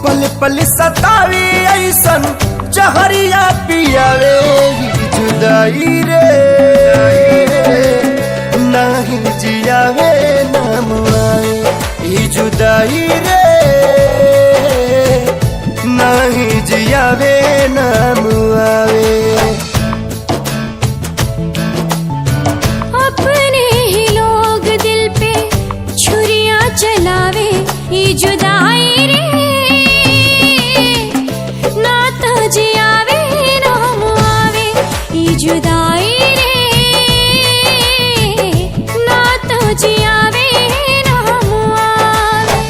पल पल सतावी ऐसन जहरिया पियावे जुदाई रे, नहीं जियावे नाम आए ई जुदाई रे, नहीं जियावे नाम आवे। अपने ही लोग दिल पे छुरियां चलावे ई जुदाई रे, ना तो जियावे नाम आवे ई जुदाई रे, ना तो जियावे नाम आवे।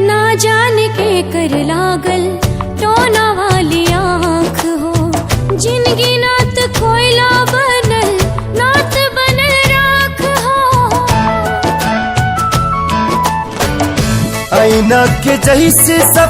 ना जाने के कर लागल टोना वाली आँख हो, जिनगी नात कोयला बनल नात बनल राख हो। आईना के जैसे सब